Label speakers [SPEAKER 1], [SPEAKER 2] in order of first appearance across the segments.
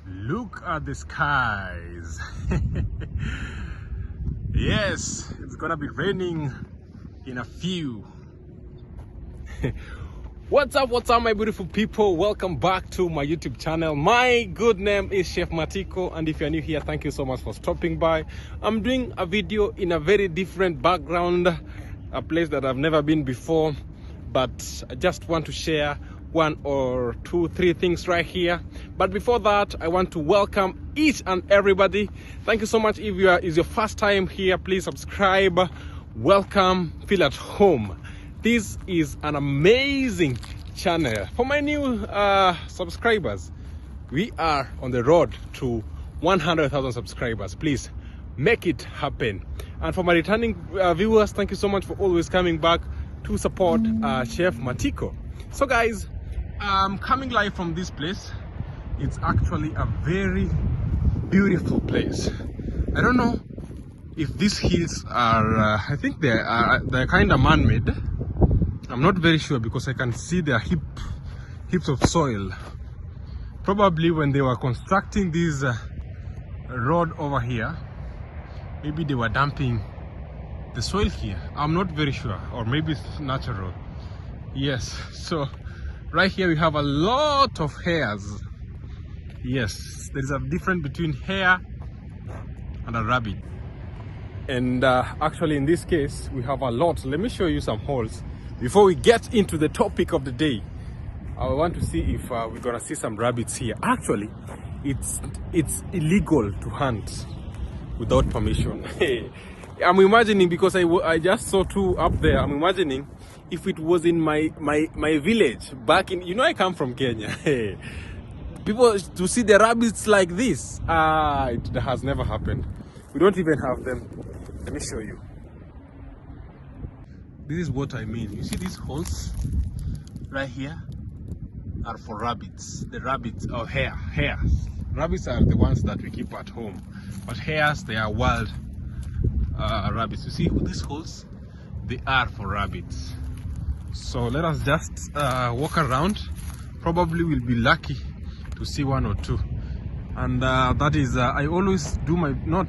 [SPEAKER 1] Look at the skies. Yes, it's gonna be raining in a few. What's up my beautiful people? Welcome back to my YouTube channel. My good name is Chef Matiko, and if you're new here, thank you so much for stopping by. I'm doing a video in a very different background, a place that I've never been before, but I just want to share one or two, three things right here. But before that, I want to welcome each and everybody. Thank you so much. If is your first time here, please subscribe. Welcome, feel at home. This is an amazing channel. For my new subscribers, we are on the road to 100,000 subscribers. Please make it happen. And for my returning viewers, thank you so much for always coming back to support Chef Matiko. So guys, I'm coming live from this place. It's actually a very beautiful place. I don't know if these hills are I think they're kind of man-made. I'm not very sure because I can see there are heaps of soil. Probably when they were constructing this road over here, maybe they were dumping the soil here. I'm not very sure, or maybe it's natural. Yes, so right here we have a lot of hares. Yes, there is a difference between hare and a rabbit. And actually in this case we have a lot. Let me show you some holes before we get into the topic of the day. I want to see if we're gonna see some rabbits here. Actually, it's illegal to hunt without permission. I'm imagining, because I just saw two up there. I'm imagining if it was in my village back in, you know, I come from Kenya. People to see the rabbits like this, it has never happened. We don't even have them. Let me show you. This is what I mean. You see these holes right here are for rabbits. The rabbits or hares. Rabbits are the ones that we keep at home, but hares, they are wild rabbits. You see these holes? They are for rabbits. So let us just walk around. Probably we'll be lucky to see one or two. And that is I always do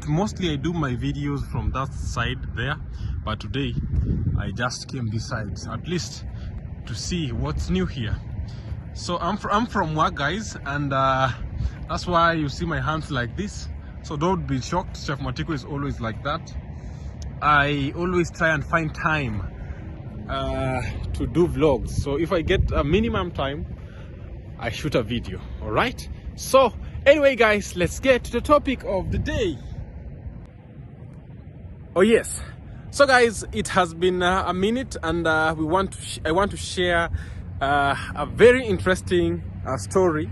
[SPEAKER 1] mostly I do my videos from that side there, but today I just came this side at least to see what's new here. So I'm from work, guys, and that's why you see my hands like this. So don't be shocked. Chef Matiko is always like that. I always try and find time to do vlogs. So if I get a minimum time, I shoot a video. All right. So anyway, guys, let's get to the topic of the day. Oh yes. So guys, it has been a minute, and I want to share a very interesting story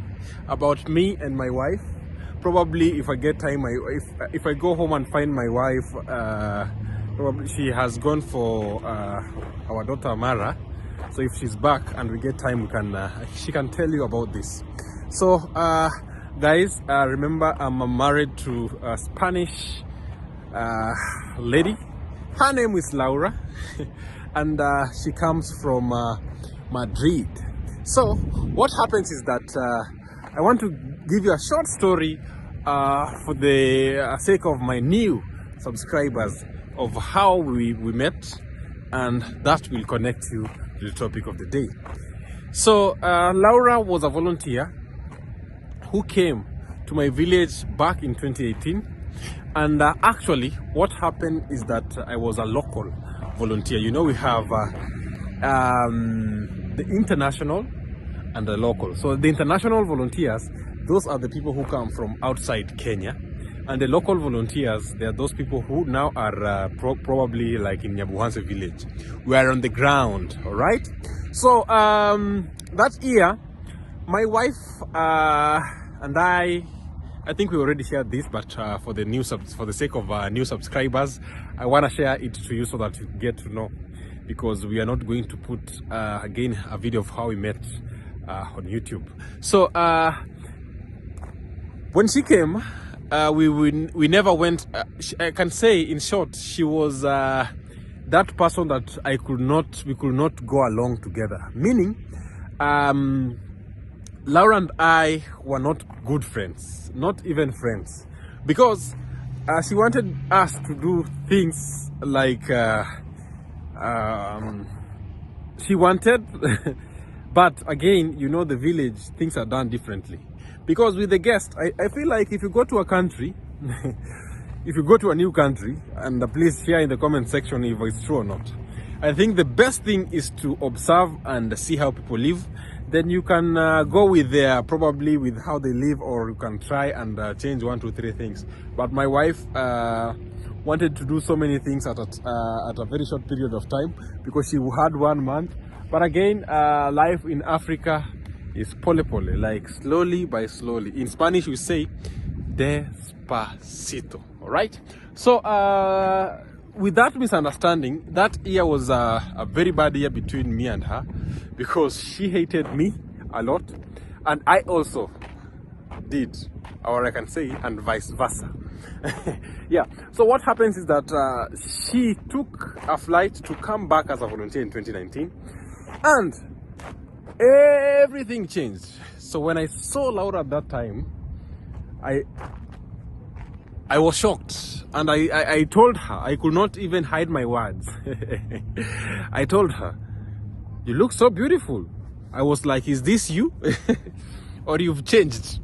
[SPEAKER 1] about me and my wife. Probably if I get time, if I go home and find my wife, probably she has gone for our daughter Mara. So if she's back and we get time, we can she can tell you about this. So guys, remember I'm married to a Spanish lady. Her name is Laura, and she comes from Madrid. So what happens is that I want to give you a short story for the sake of my new subscribers of how we met, and that will connect you to the topic of the day. So Laura was a volunteer who came to my village back in 2018. And actually what happened is that I was a local volunteer. You know, we have the international and the local. So the international volunteers, those are the people who come from outside Kenya, and the local volunteers, they are those people who now are probably like in Nyabuhanse village. We are on the ground. All right. So that year my wife and I think we already shared this, but for the sake of new subscribers, I want to share it to you so that you get to know, because we are not going to put again a video of how we met on YouTube. So when she came, we never went. I can say in short, she was that person that we could not go along together. Meaning, Laura and I were not good friends, not even friends, because she wanted us to do things like she wanted, but again, you know, the village, things are done differently. Because with the guest, I feel like if you go to a country, if you go to a new country, and please share in the comment section if it's true or not, I think the best thing is to observe and see how people live. Then you can go with probably with how they live, or you can try and change 1, 2, 3 things. But my wife wanted to do so many things at a very short period of time, because she had 1 month. But again, life in Africa is pole pole, like slowly by slowly. In Spanish we say despacito. All right. So with that misunderstanding, that year was a very bad year between me and her, because she hated me a lot, and I also did, or I can say, and vice versa. Yeah. So what happens is that she took a flight to come back as a volunteer in 2019, and everything changed. So when I saw Laura at that time, I was shocked, and I told her, I could not even hide my words. I told her, "You look so beautiful." I was like, "Is this you? Or you've changed?"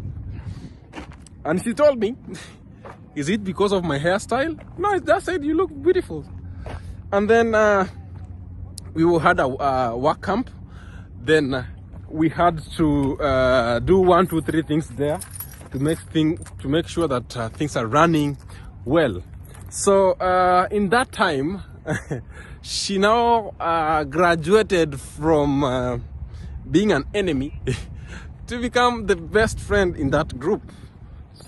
[SPEAKER 1] And she told me, "Is it because of my hairstyle?" "No, I just said you look beautiful." And then we had a work camp. Then we had to do 1, 2, 3 things there to make sure that things are running well. So in that time, she now graduated from being an enemy to become the best friend in that group.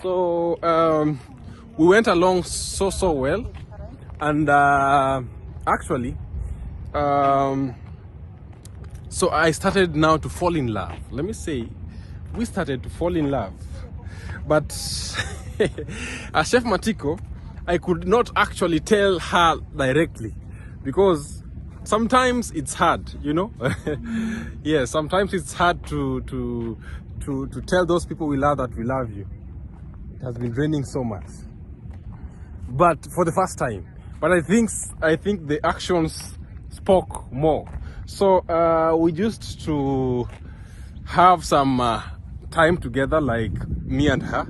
[SPEAKER 1] So we went along so well, and actually so I started now to fall in love. Let me say, we started to fall in love. But as Chef Matiko, I could not actually tell her directly, because sometimes it's hard, you know. Yeah, sometimes it's hard to tell those people we love that we love you. It has been draining so much. But for the first time. But I think the actions spoke more. So we used to have some time together, like me and her.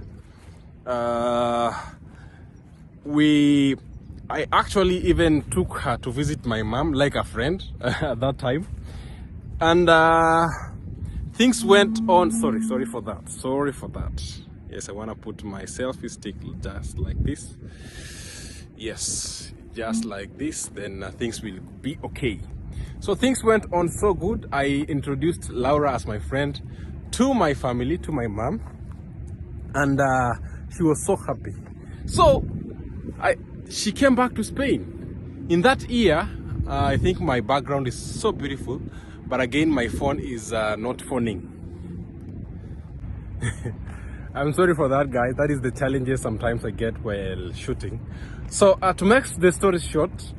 [SPEAKER 1] I actually even took her to visit my mom like a friend at that time, and things went on. Sorry for that. Yes, I want to put my selfie stick just like this. Yes, just like this, then things will be okay. So things went on so good. I introduced Laura as my friend to my family, to my mom, and she was so happy. So she came back to Spain. In that year, I think my background is so beautiful, but again, my phone is not phoning. I'm sorry for that, guys. That is the challenges sometimes I get while shooting. So to make the story short,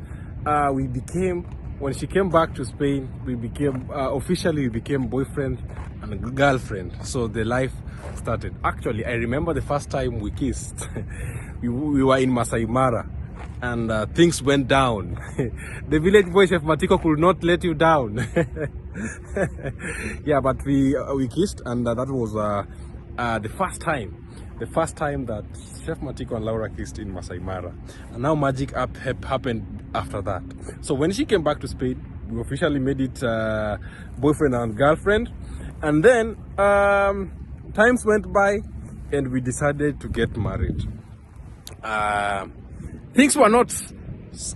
[SPEAKER 1] when she came back to Spain, we became officially boyfriend and girlfriend. So the life started. Actually, I remember the first time we kissed. we were in Masai Mara, and things went down. The village boy Chef Matiko could not let you down. Yeah, but we kissed, and that was the first time that Chef Matiko and Laura kissed in Masai Mara. And now magic happened after that. So when she came back to Spain, we officially made it boyfriend and girlfriend. And then times went by, and we decided to get married. Things were not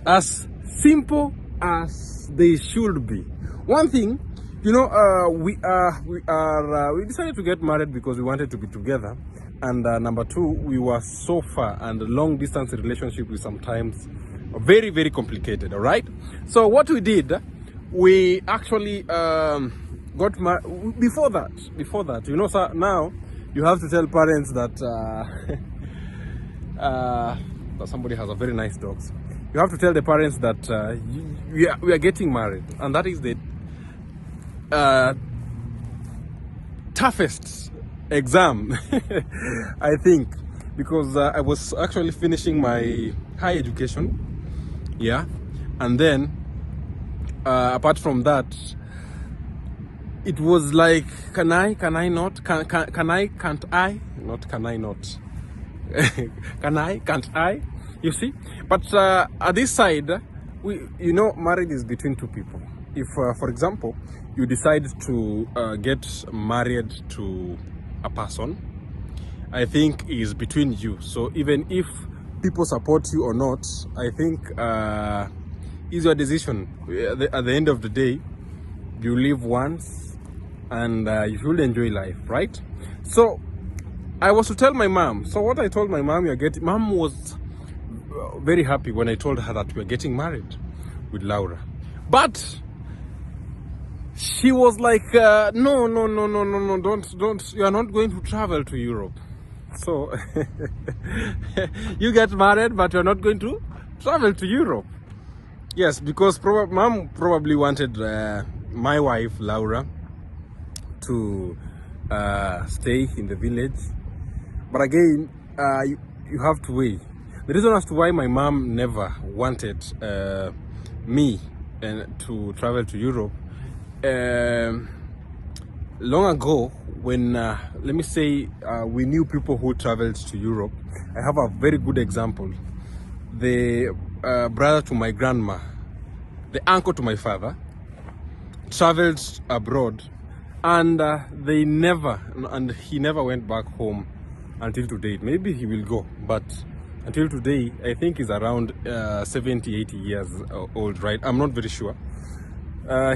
[SPEAKER 1] as simple as they should be. One thing, you know, we decided to get married because we wanted to be together, and number two, we were so far, and the long distance relationship is sometimes very, very complicated. All right. So what we did, we actually got married. Before that, you know, so now you have to tell parents that that somebody has a very nice dog. You have to tell the parents that we are getting married, and that is the toughest exam. I think because I was actually finishing my high education, yeah, and then apart from that, it was like, can I not, can I, can't I, not can I not, can I, can't I, you see. But at this side, marriage is between two people. If for example you decide to get married to a person, I think is between you. So even if people support you or not, I think is your decision. At the end of the day, you live once, and you should enjoy life, right? So I was to tell my mom. So what I told my mom, mom was very happy when I told her that we are getting married with Laura, but she was like, no, don't, you are not going to travel to Europe. So you get married, but you're not going to travel to Europe. Yes, because mom probably wanted my wife Laura to stay in the village, but again, you have to weigh the reason as to why my mom never wanted me to travel to Europe. Long ago, when let me say we knew people who traveled to Europe. I have a very good example. The brother to my grandma, the uncle to my father, traveled abroad, and he never went back home until today. Maybe he will go, but until today, I think he's around 70, 80 years old, right? I'm not very sure.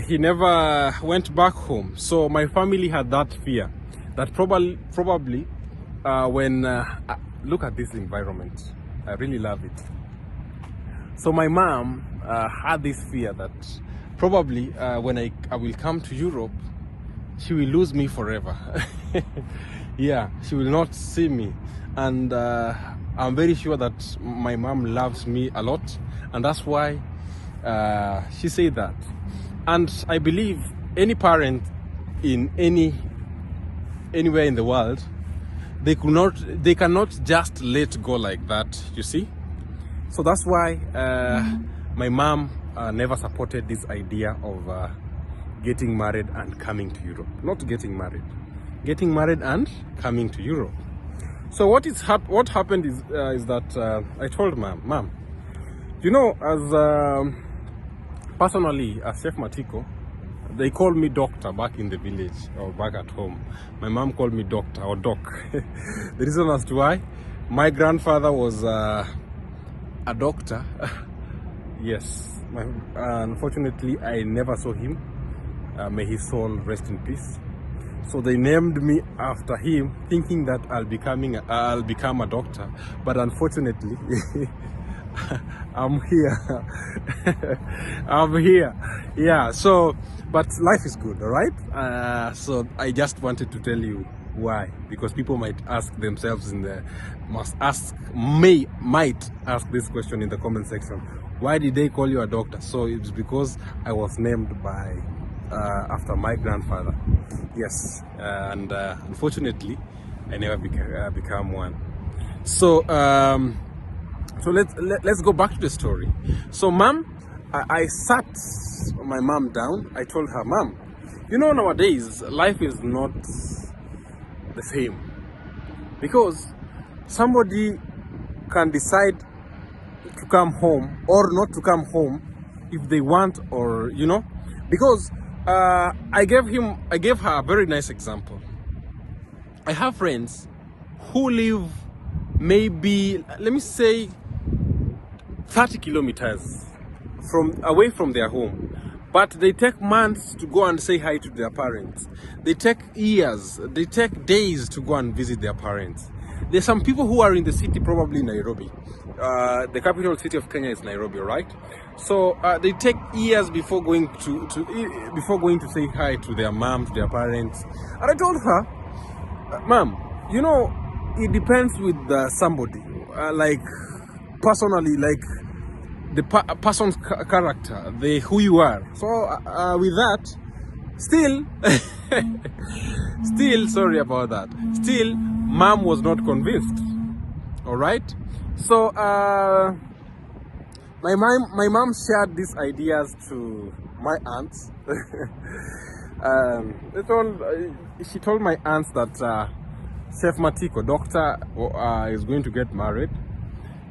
[SPEAKER 1] He never went back home. So my family had that fear that probably when look at this environment, I really love it. So my mom had this fear that probably when I will come to Europe, she will lose me forever. Yeah, she will not see me. And I'm very sure that my mom loves me a lot, and that's why she said that. And I believe any parent in anywhere in the world, they cannot just let go like that, you see. So that's why my mom never supported this idea of getting married and coming to Europe. Not getting married and coming to Europe. So what happened is that I told mom, you know, as personally, as Chef Matiko, they call me doctor back in the village or back at home. My mom called me doctor or doc. The reason as to why, my grandfather was a doctor. Yes, unfortunately, I never saw him. May his soul rest in peace. So they named me after him, thinking that I'll become a doctor. But unfortunately, I'm here. I'm here. Yeah. So, but life is good, all right? So I just wanted to tell you why, because people might ask themselves might ask this question in the comment section. Why did they call you a doctor? So it's because I was named by after my grandfather. Yes, and unfortunately, I never became one. So so let's go back to the story. So mom, I sat my mom down. I told her, Mom, you know, nowadays life is not the same, because somebody can decide to come home or not to come home if they want, or you know, because I gave her a very nice example. I have friends who live maybe, let me say, 30 kilometers away from their home, but they take months to go and say hi to their parents. They take years, they take days to go and visit their parents. There's some people who are in the city, probably Nairobi. The capital city of Kenya is Nairobi, right? So they take years before going to say hi to their mom, to their parents. And I told her, Mom, you know, it depends with somebody, like personally, like the person's character, who you are. So with that, Still, still, sorry about that. Still, mom was not convinced. All right. So my mom shared these ideas to my aunts. She told my aunts that Chef Matiko, doctor, is going to get married,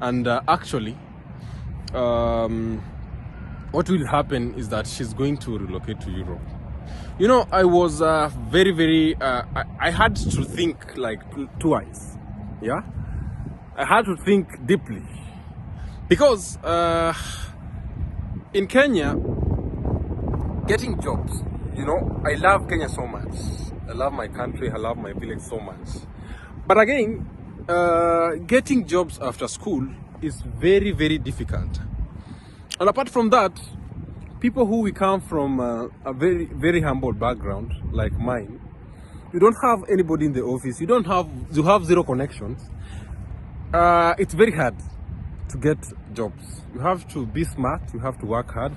[SPEAKER 1] and actually, what will happen is that she's going to relocate to Europe. You know, I was very, I had to think like twice. Yeah, I had to think deeply because in Kenya, getting jobs, you know, I love Kenya so much. I love my country, I love my village so much. But again, getting jobs after school is very difficult. And apart from that, people who we come from a very humble background like mine, you don't have anybody in the office, you have zero connections. It's very hard to get jobs. You have to be smart, you have to work hard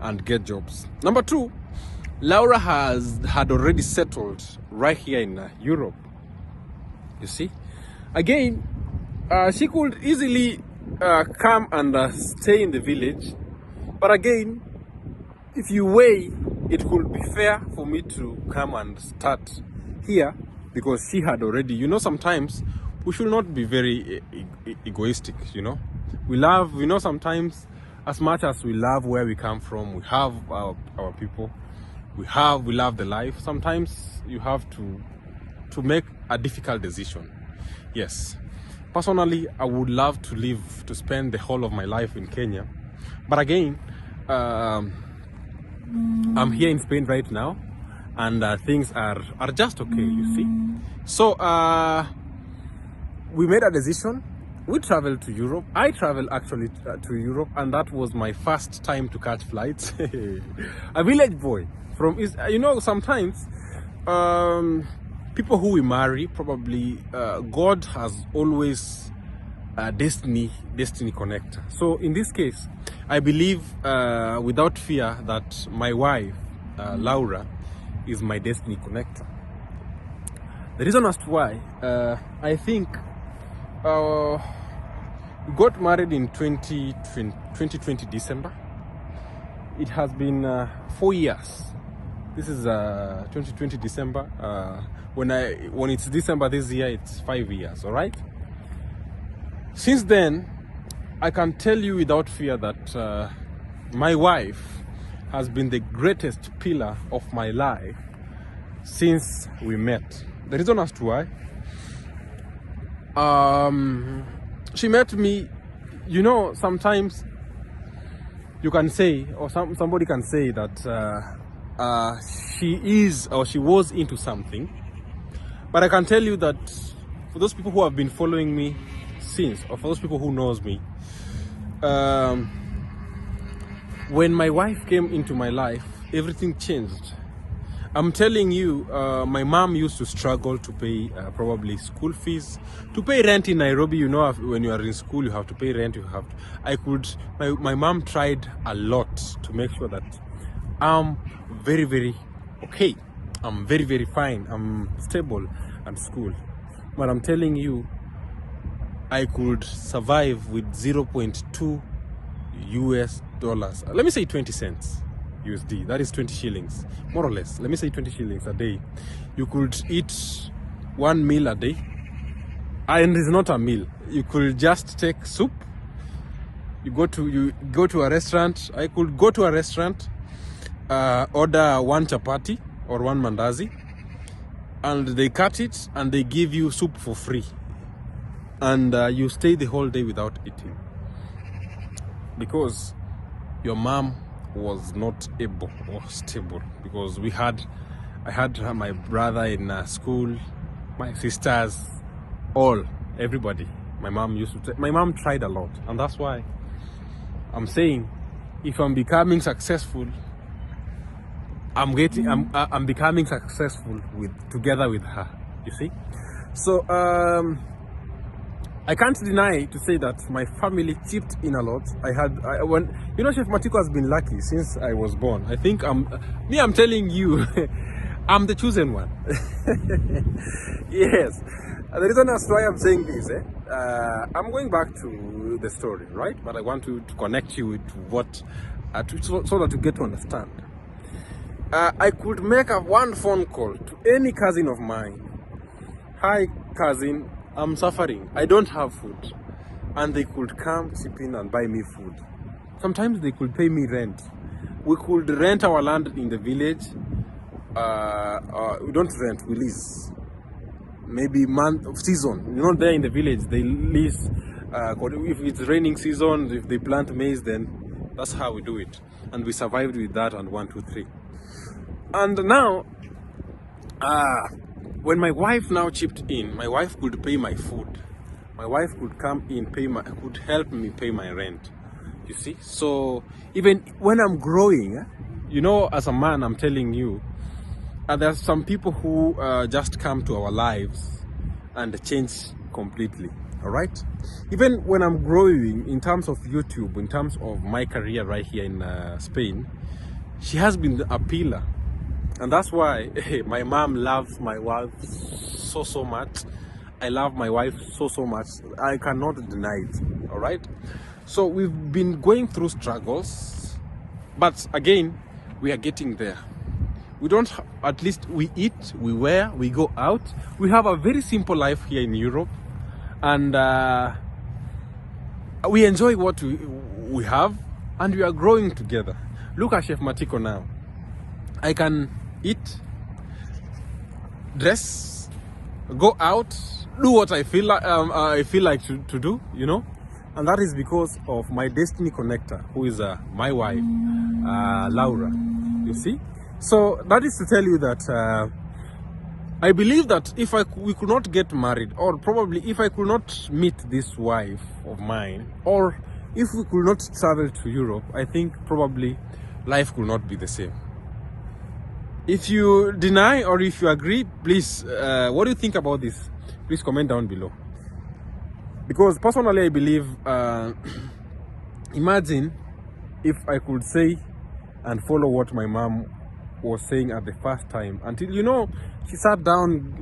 [SPEAKER 1] and get jobs. Number two, Laura had already settled right here in Europe. You see, again, she could easily come and stay in the village, but again, if you weigh, it could be fair for me to come and start here because she had already, you know, sometimes we should not be very egoistic, you know. We love, you know, sometimes as much as we love where we come from, we have our people, we love the life. Sometimes you have to make a difficult decision. Yes, personally, I would love to spend the whole of my life in Kenya, but again, I'm here in Spain right now, and things are just okay, you see. So we made a decision. We traveled to Europe. I traveled actually to Europe, and that was my first time to catch flights. A village boy from, you know, sometimes people who we marry, probably God has always a destiny connector. So in this case, I believe without fear that my wife Laura is my destiny connector. The reason as to why, I think we got married in 2020 December. It has been 4 years. This is 2020 December. When it's December this year, it's 5 years. All right. Since then, I can tell you without fear that my wife has been the greatest pillar of my life since we met. The reason as to why, she met me, you know, sometimes you can say, or somebody can say that she was into something, but I can tell you that for those people who have been following me since, or for those people who knows me, when my wife came into my life, everything changed. I'm telling you, my mom used to struggle to pay probably school fees, to pay rent in Nairobi. You know, when you are in school, you have to pay rent. My mom tried a lot to make sure that I'm very okay. I'm very fine. I'm stable at school. But I'm telling you, I could survive with 0.2 US dollars. Let me say 20 cents. USD, that is 20 shillings, more or less. Let me say 20 shillings a day. You could eat one meal a day, and it's not a meal. You could just take soup. You go to a restaurant. I could go to a restaurant, order one chapati or one mandazi, and they cut it and they give you soup for free, and you stay the whole day without eating because your mom was not able or stable. Because I had my brother in school, my sisters, everybody. My mom tried a lot, and that's why I'm saying, if I'm becoming successful, I'm becoming successful together with her. You see. So I can't deny to say that my family chipped in a lot. When you know, Chef Matiko has been lucky since I was born. I think I'm telling you, I'm the chosen one. Yes. The reason as why I'm saying this, I'm going back to the story, right? But I want to connect you with what, so that you get to understand. I could make one phone call to any cousin of mine. Hi cousin, I'm suffering, I don't have food. And they could come, chip in and buy me food. Sometimes they could pay me rent. We could rent our land in the village. We don't rent, we lease. Maybe month of season, you know, there in the village they lease. If it's raining season, if they plant maize, then that's how we do it. And we survived with that, and 1, 2, 3. And now, when my wife now chipped in, my wife could pay my food. My wife could come in, could help me pay my rent. You see? So even when I'm growing, you know, as a man, I'm telling you, there's some people who just come to our lives and change completely. All right? Even when I'm growing in terms of YouTube, in terms of my career right here in Spain, she has been a pillar. And that's why my mom loves my wife so much. I love my wife so much. I cannot deny it. All right? So we've been going through struggles, but again, we are getting there. We don't, at least we eat, we wear, we go out. We have a very simple life here in Europe, and we enjoy what we have, and we are growing together. Look at Chef Matiko now. I can eat, dress, go out, do what I feel like to do, you know, and that is because of my destiny connector, who is my wife, Laura. You see, so that is to tell you that I believe that if we could not get married, or probably if I could not meet this wife of mine, or if we could not travel to Europe, I think probably life could not be the same. If you deny or if you agree, please, what do you think about this? Please comment down below. Because personally, I believe, imagine if I could say and follow what my mom was saying at the first time, until, you know, she sat down,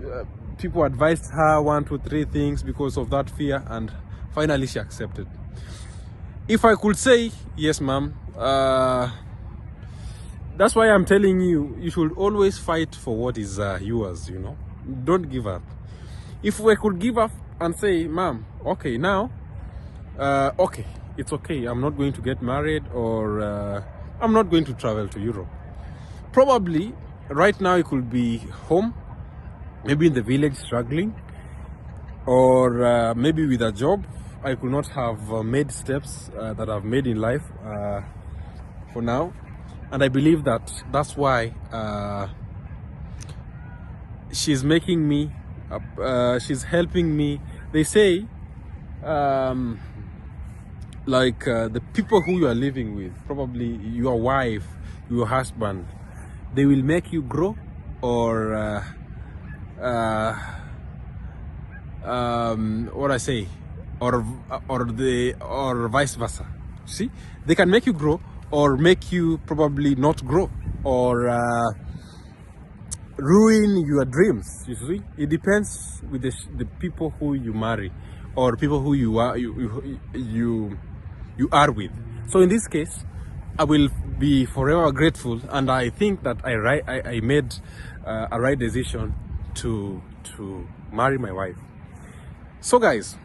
[SPEAKER 1] people advised her 1, 2, 3 things because of that fear, and finally she accepted. If I could say, yes, mom, that's why I'm telling you, you should always fight for what is yours, you know. Don't give up. If we could give up and say, mom, okay, now, okay, it's okay, I'm not going to get married, or I'm not going to travel to Europe. Probably, right now, it could be home, maybe in the village struggling, or maybe with a job. I could not have made steps that I've made in life for now. And I believe that that's why she's making me, she's helping me. They say, like the people who you are living with, probably your wife, your husband, they will make you grow, or what I say, or vice versa. See, they can make you grow, or make you probably not grow, or ruin your dreams. You see, it depends with the people who you marry, or people who you are with. So in this case, I will be forever grateful, and I think that I made a right decision to marry my wife. So guys,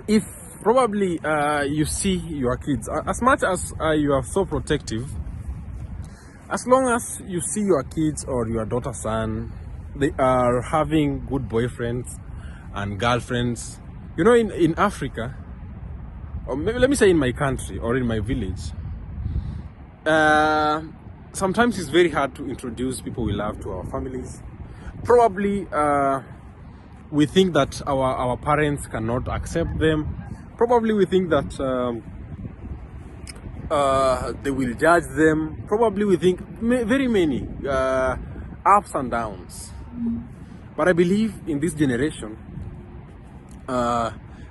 [SPEAKER 1] if probably you see your kids, as much as you are so protective, as long as you see your kids or your daughter, son, they are having good boyfriends and girlfriends, you know, in Africa, or maybe let me say in my country or in my village, sometimes it's very hard to introduce people we love to our families. Probably we think that our parents cannot accept them. Probably we think that they will judge them. Probably we think very many ups and downs. But I believe in this generation,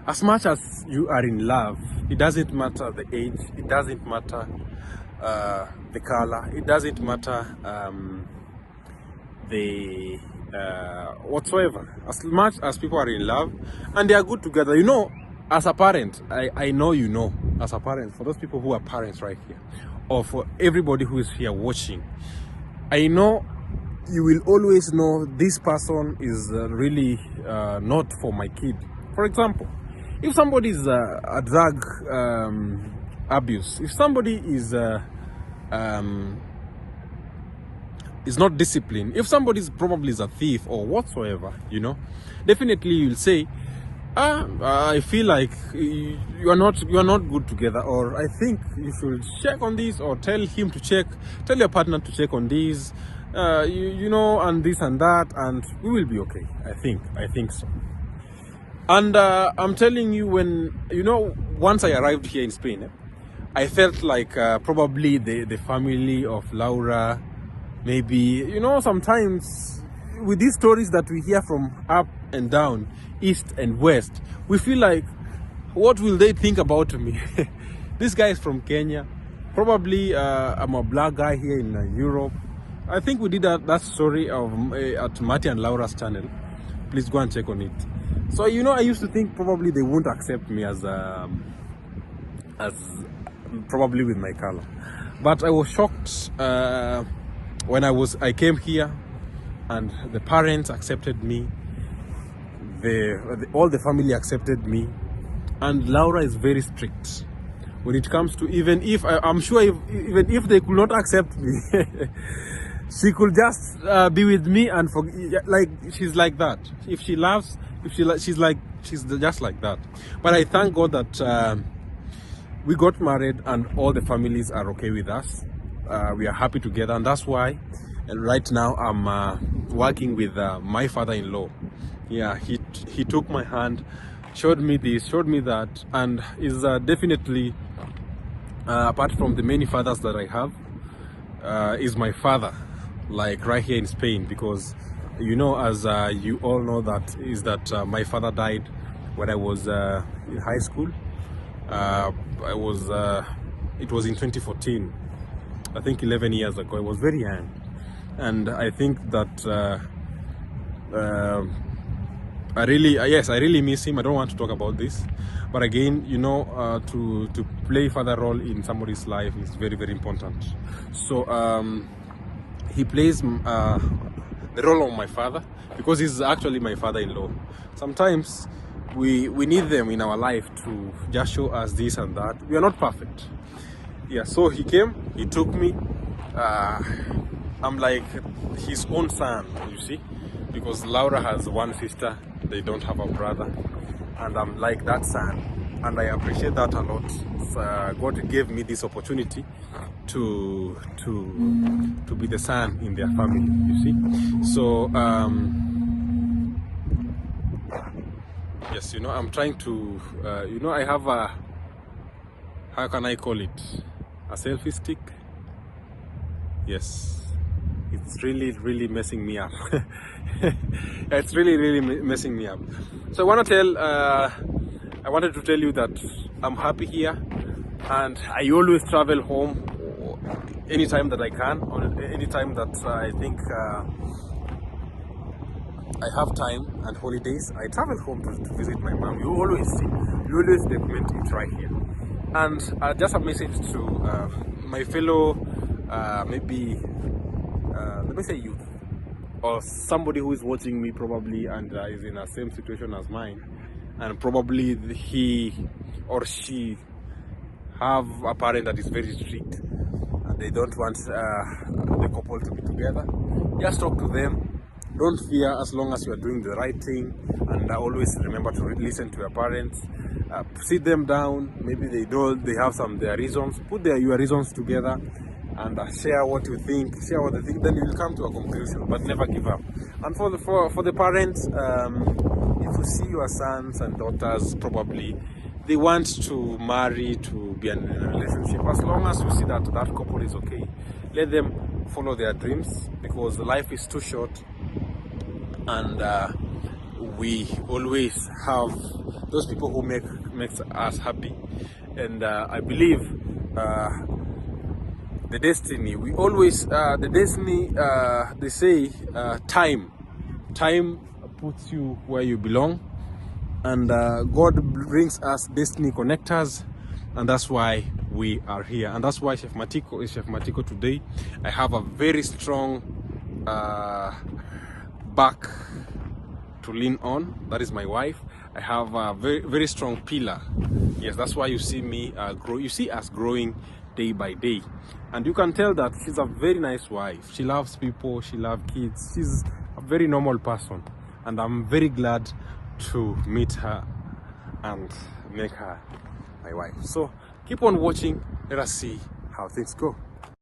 [SPEAKER 1] as much as you are in love, it doesn't matter the age, it doesn't matter the color, it doesn't matter the whatsoever. As much as people are in love and they are good together, you know, as a parent, I know, you know, as a parent, for those people who are parents right here, or for everybody who is here watching, I know you will always know this person is really not for my kid. For example, if somebody is a drug abuse, if somebody is not disciplined, if somebody is probably is a thief or whatsoever, you know, definitely you'll say, I feel like you are not good together, or I think you should check on this, or tell him to check, tell your partner to check on this, you know, and this and that, and we will be okay. I think so. And I'm telling you, when, you know, once I arrived here in Spain, I felt like probably the family of Laura, maybe, you know, sometimes with these stories that we hear from up and down, east and west, we feel like, what will they think about me? This guy is from Kenya. Probably I'm a black guy here in Europe. I think we did that story of at Matty and Laura's channel. Please go and check on it. So, you know, I used to think probably they won't accept me as probably with my color. But I was shocked when I came here and the parents accepted me. All the family accepted me, and Laura is very strict when it comes to, even if I'm sure even if they could not accept me, she could just be with me and like, she's like that. If she loves, she's just like that. But I thank God that we got married and all the families are okay with us. We are happy together, and that's why right now I'm working with my father-in-law. Yeah, he took my hand, showed me this, showed me that, and is definitely, apart from the many fathers that I have, is my father, like right here in Spain. Because, you know, as you all know, that my father died when I was in high school. It was in 2014, I think 11 years ago. I was very young, and I think that I really miss him. I don't want to talk about this, but again, you know, to play father role in somebody's life is very, very important. So he plays the role of my father, because he's actually my father-in-law. Sometimes we need them in our life to just show us this and that. We are not perfect. Yeah, so he came, he took me. I'm like his own son, you see, because Laura has one sister, they don't have a brother, and I'm like that son, and I appreciate that a lot. God gave me this opportunity to be the son in their family, you see. So yes, you know, I'm trying to you know, I have a, how can I call it, a selfie stick. Yes, it's really messing me up. It's really messing me up. So I wanted to tell you that I'm happy here, and I always travel home anytime that I can, or anytime that I think I have time and holidays. I travel home to visit my mom. You always document it right here. And just a message to my fellow maybe let me say youth, or somebody who is watching me probably and is in the same situation as mine, and probably he or she have a parent that is very strict and they don't want the couple to be together. Just talk to them. Don't fear, as long as you are doing the right thing, and always remember to listen to your parents. Sit them down. Maybe they have their reasons. Put your reasons together and share what you think, share what they think. Then you will come to a conclusion, but never give up. And for the parents, if you see your sons and daughters, probably they want to marry, to be in a relationship, as long as you see that couple is okay, let them follow their dreams, because life is too short, and we always have those people who makes us happy, and I believe the destiny. We always the destiny. They say time puts you where you belong, and God brings us destiny connectors, and that's why we are here, and that's why Chef Matiko is Chef Matiko today. I have a very strong back to lean on. That is my wife. I have a very strong pillar. Yes, that's why you see me grow. You see us growing day by day, and you can tell that she's a very nice wife. She loves people, she loves kids, she's a very normal person, and I'm very glad to meet her and make her my wife. So keep on watching, let us see how things go.